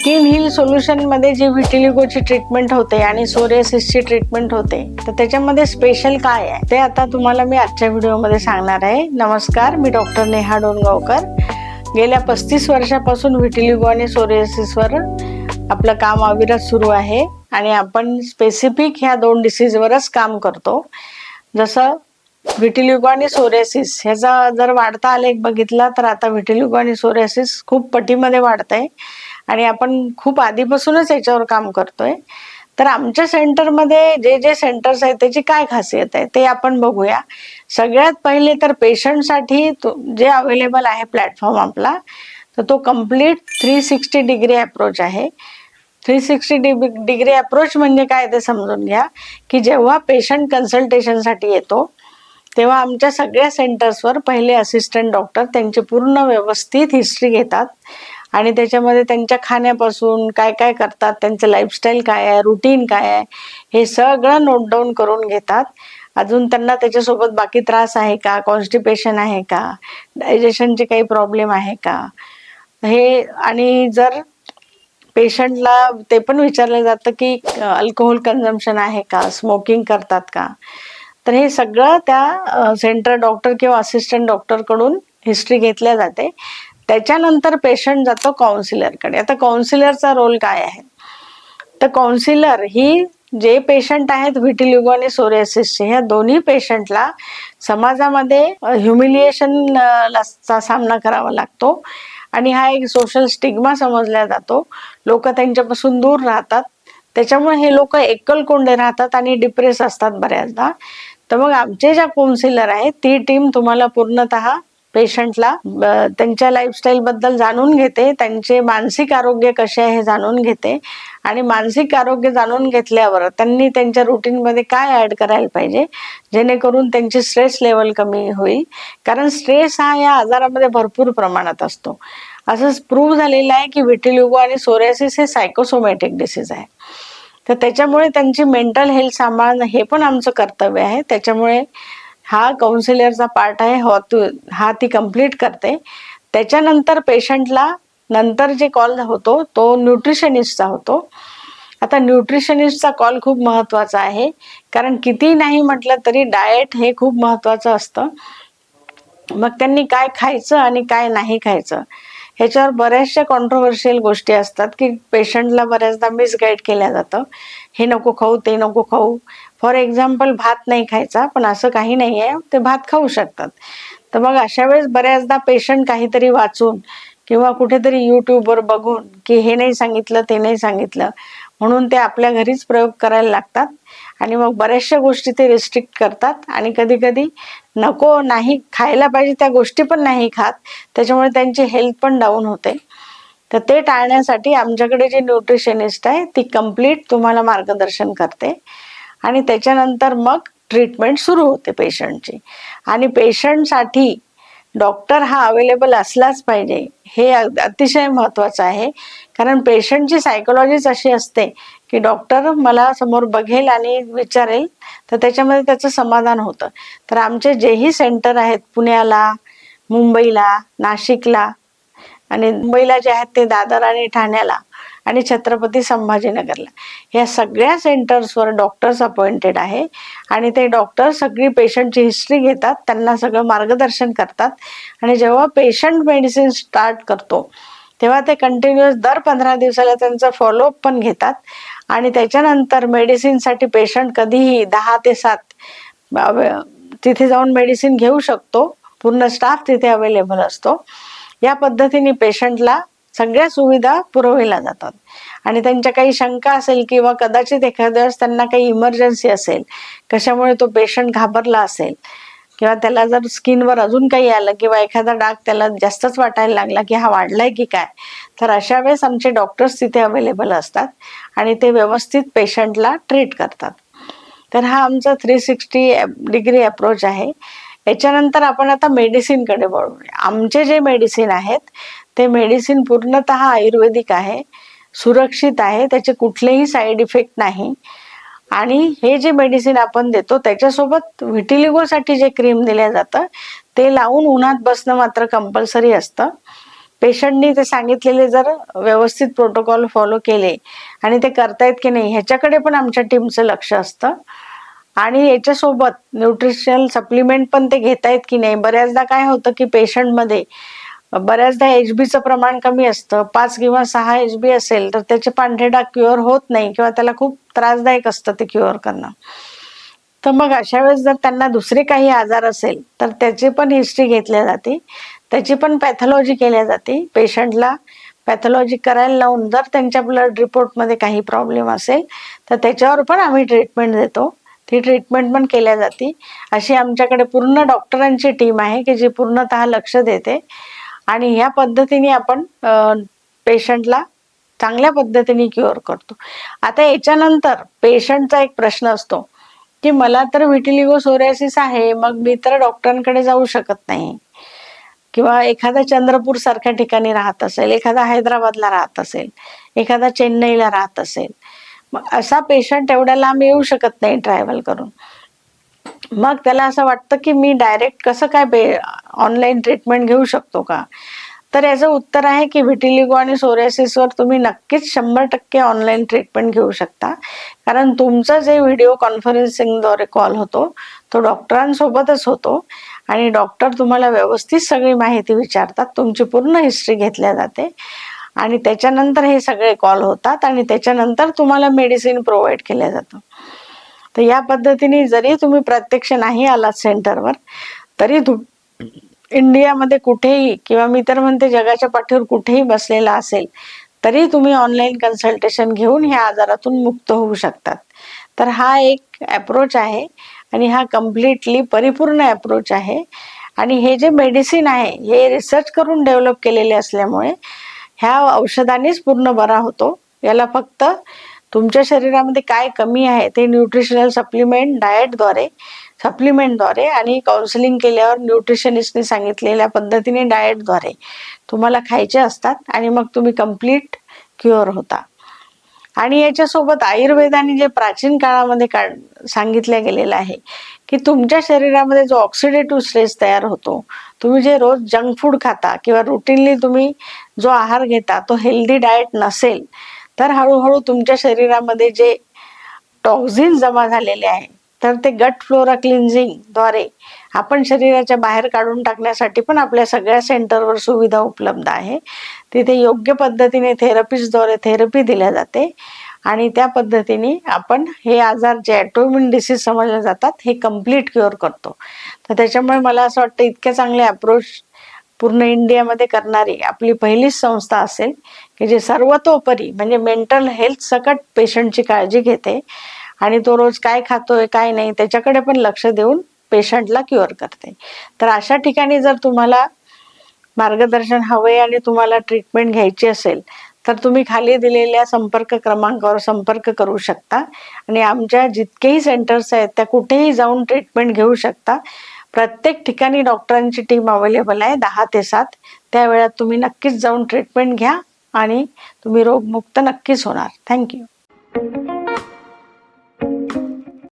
Skin heal solution मध्ये जी व्हिटिलिगोची treatment होते आणि सोरियासिसची ट्रीटमेंट होते, तर त्याच्यामध्ये स्पेशल काय आहे ते आता तुम्हाला मी आजच्या व्हिडिओमध्ये सांगणार आहे. नमस्कार, मी डॉक्टर नेहा डोणगावकर. गेल्या 35 वर्षापासून व्हिटिलिगो आणि सोरियासिसवर आपलं काम अविरत सुरू आहे आणि आपण स्पेसिफिक ह्या दोन डिसीजवरच काम करतो. जसं व्हिटिलिगो आणि सोरियासिस ह्याचा जर वाढता आलेख बघितला तर आता व्हिटिलिगो आणि सोरियासिस खूप पटीमध्ये वाढत आहे आणि आपण खूप आधीपासूनच याच्यावर काम करतोय. तर आमच्या सेंटरमध्ये जे जे सेंटर्स आहेत त्याची काय खासियत आहे ते आपण बघूया. सगळ्यात पहिले तर पेशंटसाठी जे अवेलेबल आहे प्लॅटफॉर्म आपला, तर तो कम्प्लीट 360 डिग्री अप्रोच आहे. 360 डिग्री अप्रोच म्हणजे काय ते समजून घ्या की जेव्हा पेशंट कन्सल्टेशनसाठी येतो तेव्हा आमच्या सगळ्या सेंटर्सवर पहिले असिस्टंट डॉक्टर त्यांची पूर्ण व्यवस्थित हिस्ट्री घेतात आणि त्याच्यामध्ये त्यांच्या खाण्यापासून काय काय करतात, त्यांचं लाईफस्टाईल काय आहे, रुटीन काय आहे, हे सगळं नोट डाऊन करून घेतात. अजून त्यांना त्याच्यासोबत बाकी त्रास आहे का, कॉन्स्टिपेशन आहे का, डायजेशनचे काही प्रॉब्लेम आहे का, हे. आणि जर पेशंटला ते पण विचारलं जातं की अल्कोहोल कन्झम्पशन आहे का, स्मोकिंग करतात का, तर हे सगळं त्या सेंटर डॉक्टर किंवा असिस्टंट डॉक्टरकडून हिस्ट्री घेतल्या जाते. त्याच्यानंतर पेशंट जातो काउन्सिलरकडे. आता काउन्सिलरचा रोल काय आहे, तर काउन्सिलर ही जे पेशंट आहेत व्हिटिलिगो आणि सोरियासिसचे, ह्या दोन्ही पेशंटला समाजामध्ये ह्युमिलिएशनचा सामना करावा लागतो आणि हा एक सोशल स्टिग्मा समजला जातो. लोक त्यांच्यापासून दूर राहतात, त्याच्यामुळे हे लोक एकलकोंडे राहतात आणि डिप्रेस असतात बऱ्याचदा. तर मग आमचे ज्या काउन्सिलर आहेत ती टीम तुम्हाला पूर्णतः पेशंटला त्यांच्या लाईफस्टाईल बद्दल जाणून घेते, त्यांचे मानसिक आरोग्य कसे आहे हे जाणून घेते आणि मानसिक आरोग्य जाणून घेतल्यावर त्यांनी त्यांच्या रुटीनमध्ये काय ऍड करायला पाहिजे जेणेकरून त्यांची स्ट्रेस लेवल कमी होईल. कारण स्ट्रेस हा या आजारामध्ये भरपूर प्रमाणात असतो. असं प्रूव्ह झालेलं आहे की व्हिटिलिगो आणि सोरियासिस हे सायकोसोमॅटिक डिसीज आहे. तर त्याच्यामुळे त्यांची मेंटल हेल्थ सांभाळणं हे पण आमचं कर्तव्य आहे. त्याच्यामुळे हा काउन्सिलरचा पार्ट आहे, हा ती कंप्लीट करते. त्याच्यानंतर पेशंटला नंतर जे कॉल होतो तो न्यूट्रिशनिस्टचा होतो. आता न्यूट्रिशनिस्टचा कॉल खूप महत्वाचा आहे, कारण किती नाही म्हटलं तरी डाएट हे खूप महत्वाचं असतं. मग त्यांनी काय खायचं आणि काय नाही खायचं ह्याच्यावर बऱ्याचशा कॉन्ट्रोवर्शियल गोष्टी असतात की पेशंटला बऱ्याचदा मिसगाईड केल्या जातं. हे नको खाऊ, ते नको खाऊ. फॉर एक्झाम्पल भात नाही खायचा, पण असं काही नाही आहे, ते भात खाऊ शकतात. तर मग अशा वेळेस बऱ्याचदा पेशंट काहीतरी वाचून किंवा कुठेतरी यूट्यूबवर बघून की हे नाही सांगितलं, ते नाही सांगितलं, म्हणून ते आपल्या घरीच प्रयोग करायला लागतात आणि मग बऱ्याचशा गोष्टी ते रिस्ट्रिक्ट करतात आणि कधी कधी नको नाही खायला पाहिजे त्या गोष्टी पण नाही खात, त्याच्यामुळे त्यांची हेल्थ पण डाऊन होते. तर ते टाळण्यासाठी आमच्याकडे जी न्यूट्रिशनिस्ट आहे ती कंप्लीट तुम्हाला मार्गदर्शन करते आणि त्याच्यानंतर मग ट्रीटमेंट सुरू होते पेशंटची. आणि पेशंटसाठी डॉक्टर हा अवेलेबल असलाच पाहिजे, हे अतिशय महत्वाचं आहे. कारण पेशंटची सायकोलॉजीच अशी असते की डॉक्टर मला समोर बघेल आणि विचारेल तर त्याच्यामध्ये त्याचं समाधान होतं. तर आमचे जेही सेंटर आहेत पुण्याला, मुंबईला, नाशिकला आणि मुंबईला जे आहेत ते दादर आणि ठाण्याला आणि छत्रपती संभाजीनगरला, या सगळ्या सेंटर्सवर डॉक्टर्स अपॉइंटेड आहे आणि ते डॉक्टर सगळी पेशंटची हिस्ट्री घेतात, त्यांना सगळं मार्गदर्शन करतात आणि जेव्हा पेशंट मेडिसिन स्टार्ट करतो तेव्हा ते कंटिन्युअस दर 15 दिवसाला त्यांचा फॉलोअप पण घेतात आणि त्याच्यानंतर मेडिसिनसाठी पेशंट कधीही 10 ते 7 तिथे जाऊन मेडिसिन घेऊ शकतो. पूर्ण स्टाफ तिथे अवेलेबल असतो. या पद्धतीने पेशंटला सगळ्या सुविधा पुरविल्या जातात आणि त्यांच्या काही शंका असेल किंवा कदाचित एखाद्या वेळेस त्यांना काही इमर्जन्सी असेल, कशामुळे तो पेशंट घाबरला असेल किंवा त्याला जर स्किनवर अजून काही आलं किंवा एखादा डाग त्याला जास्तच वाटायला लागला की हा वाढलाय की काय, तर अशा वेळेस आमचे डॉक्टर्स तिथे अवेलेबल असतात आणि ते व्यवस्थित पेशंटला ट्रीट करतात. तर हा आमचा 360 डिग्री अप्रोच आहे. याच्यानंतर आपण आता मेडिसिनकडे वळूया. आमचे जे मेडिसिन आहेत ते मेडिसिन पूर्णतः आयुर्वेदिक आहे, सुरक्षित आहे, त्याचे कुठलेही साईड इफेक्ट नाही आणि हे जे मेडिसिन आपण देतो त्याच्यासोबत व्हिटिलिगोसाठी जे क्रीम दिल्या जातं ते लावून उन्हात बसणं मात्र कंपल्सरी असतं. पेशंटनी ते सांगितलेले जर व्यवस्थित प्रोटोकॉल फॉलो केले आणि ते करतायत की नाही ह्याच्याकडे पण आमच्या टीमचं लक्ष असतं. आणि याच्यासोबत न्यूट्रिशनल सप्लिमेंट पण ते घेतायत की नाही. बऱ्याचदा काय होतं की पेशंटमध्ये बऱ्याचदा HBचं प्रमाण कमी असतं, 5 किंवा 6 HB असेल तर त्याचे पांढरे डाग क्युअर होत नाही किंवा त्याला खूप त्रासदायक असतं ते क्युअर करणं. तर मग अशा वेळेस जर त्यांना दुसरे काही आजार असेल तर त्याची पण हिस्ट्री घेतली जाते, त्याची पण पॅथॉलॉजी केली जाते. पेशंटला पॅथॉलॉजी करायला लावून जर त्यांच्या ब्लड रिपोर्टमध्ये काही प्रॉब्लेम असेल तर त्याच्यावर पण आम्ही ट्रीटमेंट देतो. ती ट्रीटमेंट पण केल्या जाते. अशी आमच्याकडे पूर्ण डॉक्टरांची टीम आहे की जी पूर्णतः लक्ष देते आणि ह्या पद्धतीने आपण पेशंटला चांगल्या पद्धतीने क्युअर करतो. आता याच्यानंतर पेशंटचा एक प्रश्न असतो की मला तर विटिलिगो सोरियासिस आहे, मग मी तर डॉक्टरांकडे जाऊ शकत नाही. किंवा एखादा चंद्रपूर सारख्या ठिकाणी राहत असेल, एखादा हैदराबादला राहत असेल, एखादा चेन्नईला राहत असेल, मग असा पेशंट एवढ्या लांब येऊ शकत नाही ट्रॅव्हल करून. मग त्याला असं वाटतं की मी डायरेक्ट कसं काय ऑनलाईन ट्रीटमेंट घेऊ शकतो का? तर याचं उत्तर आहे की विटिलिगो आणि सोरियासिसवर तुम्ही नक्कीच 100% ऑनलाईन ट्रीटमेंट घेऊ शकता. कारण तुमचा जे व्हिडिओ कॉन्फरन्सिंगद्वारे कॉल होतो तो डॉक्टरांसोबतच होतो आणि डॉक्टर तुम्हाला व्यवस्थित सगळी माहिती विचारतात, तुमची पूर्ण हिस्ट्री घेतल्या जाते आणि त्याच्यानंतर हे सगळे कॉल होतात आणि त्याच्यानंतर तुम्हाला मेडिसिन प्रोव्हाइड केलं जातं. तर या पद्धतीने जरी तुम्ही प्रत्यक्ष नाही आलात सेंटरवर तरी इंडियामध्ये कुठेही किंवा मी तर म्हणते जगाच्या पाठीवर कुठेही बसलेला असेल तरी तुम्ही ऑनलाईन कन्सल्टेशन घेऊन ह्या आजारातून मुक्त होऊ शकतात. तर हा एक अप्रोच आहे आणि हा कम्प्लिटली परिपूर्ण अप्रोच आहे आणि हे जे मेडिसिन आहे हे रिसर्च करून डेव्हलप केलेले असल्यामुळे ह्या औषधानेच पूर्ण बरा होतो. याला फक्त तुमच्या शरीरामध्ये काय कमी आहे ते न्यूट्रिशनल सप्लिमेंटद्वारे आणि काउन्सिलिंग केल्यावर न्यूट्रिशनिस्टने सांगितलेल्या पद्धतीने डाएटद्वारे तुम्हाला खायचे असतात आणि मग तुम्ही कम्प्लीट क्युअर होता. आणि याच्यासोबत आयुर्वेदाने जे प्राचीन काळामध्ये सांगितलं गेलेलं आहे की तुमच्या शरीरामध्ये जो ऑक्सिडेटिव्ह स्ट्रेस तयार होतो, तुम्ही जे रोज जंक फूड खाता किंवा रुटीनली तुम्ही जो आहार घेता तो हेल्दी डाएट नसेल तर हळूहळू तुमच्या शरीरामध्ये जे टॉक्झिन जमा झालेले आहे तर ते गट फ्लोरा क्लिन्झिंगद्वारे आपण शरीराच्या बाहेर काढून टाकण्यासाठी पण आपल्या सगळ्या सेंटरवर सुविधा उपलब्ध आहे. तिथे योग्य पद्धतीने थेरपिस्टद्वारे थेरपी दिल्या जाते आणि त्या पद्धतीने आपण हे आजार जे ऑटोइम्यून डिसीज समजले जातात हे कम्प्लीट क्युअर करतो. तर त्याच्यामुळे मला असं वाटतं इतके चांगले अप्रोच पूर्ण इंडियामध्ये करणारी आपली पहिलीच संस्था असेल की जे सर्वतोपरी म्हणजे मेंटल हेल्थ सकट पेशंटची काळजी घेते आणि तो रोज काय खातोय काय नाही त्याच्याकडे पण लक्ष देऊन पेशंटला क्युअर करते. तर अशा ठिकाणी जर तुम्हाला मार्गदर्शन हवे आणि तुम्हाला ट्रीटमेंट घ्यायची असेल तर तुम्ही खाली दिलेल्या संपर्क क्रमांकावर संपर्क करू शकता आणि आमच्या जितकेही सेंटर्स आहेत त्या कुठेही जाऊन ट्रीटमेंट घेऊ शकता. प्रत्येक ठिकाणी डॉक्टरांची टीम अवेलेबल आहे 10 ते 7. त्या वेळात तुम्ही नक्कीच जाऊन ट्रीटमेंट घ्या आणि तुम्ही रोगमुक्त नक्कीच होणार. थँक्यू.